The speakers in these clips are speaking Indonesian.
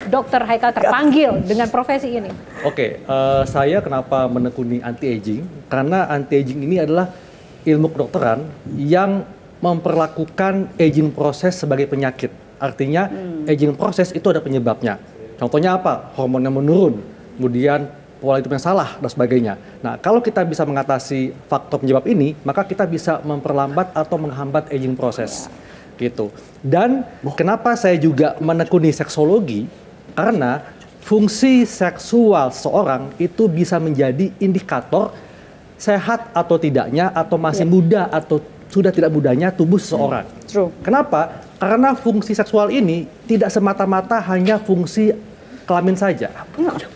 Dr. Haikal terpanggil dengan profesi ini? Oke, saya kenapa menekuni anti-aging? Karena anti-aging ini adalah ilmu kedokteran yang memperlakukan aging proses sebagai penyakit. Artinya aging proses itu ada penyebabnya. Contohnya apa? Hormonnya menurun, kemudian pola hidup yang salah dan sebagainya. Nah, kalau kita bisa mengatasi faktor penyebab ini, maka kita bisa memperlambat atau menghambat aging proses. Gitu. Dan kenapa saya juga menekuni seksologi? Karena fungsi seksual seseorang itu bisa menjadi indikator sehat atau tidaknya, atau masih muda atau sudah tidak mudanya tubuh seseorang. True. Kenapa? Karena fungsi seksual ini tidak semata-mata hanya fungsi kelamin saja,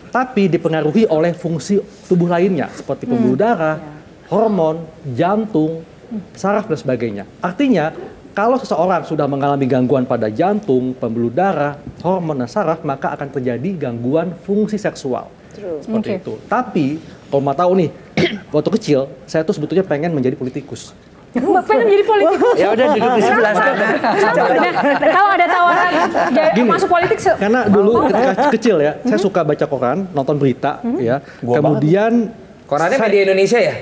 tapi dipengaruhi oleh fungsi tubuh lainnya seperti pembuluh darah, hormon, jantung, saraf dan sebagainya. Artinya, kalau seseorang sudah mengalami gangguan pada jantung, pembuluh darah, hormon dan saraf, maka akan terjadi gangguan fungsi seksual. Seperti itu. Tapi, kalau mau tahu nih, waktu kecil saya tuh sebetulnya pengen menjadi politikus. Pengen jadi politikus? Ya udah duduk di sebelah sana. Kalau ada tawaran masuk politik, karena dulu ketika kecil ya, saya suka baca koran, nonton berita, ya. Kemudian korannya Media Indonesia ya?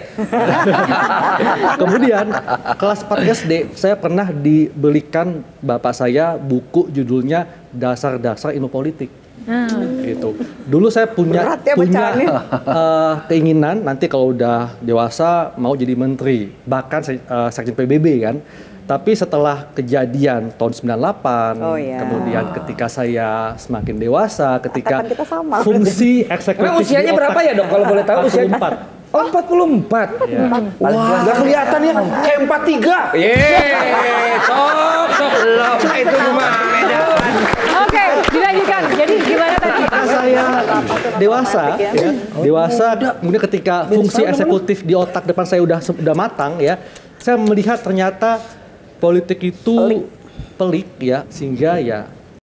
Kemudian kelas 4 SD saya pernah dibelikan bapak saya buku judulnya Dasar-Dasar Ilmu Politik. Gitu. Dulu saya punya keinginan nanti kalau udah dewasa mau jadi menteri, bahkan sekjen PBB kan. Tapi setelah kejadian tahun 98, kemudian ketika saya semakin dewasa, ketika fungsi eksekutif. Emang usianya berapa ya dok kalau boleh tahu usianya? 44. Oh 44. Ya. Wah, nggak kelihatan ya kayak 43. Yeay, sok itu gimana? Oke, dilanjutkan. Jadi gimana tadi? Saya dewasa, dewasa. Kemudian ketika fungsi eksekutif di otak depan saya udah matang ya, saya melihat ternyata politik itu pelik ya, sehingga ya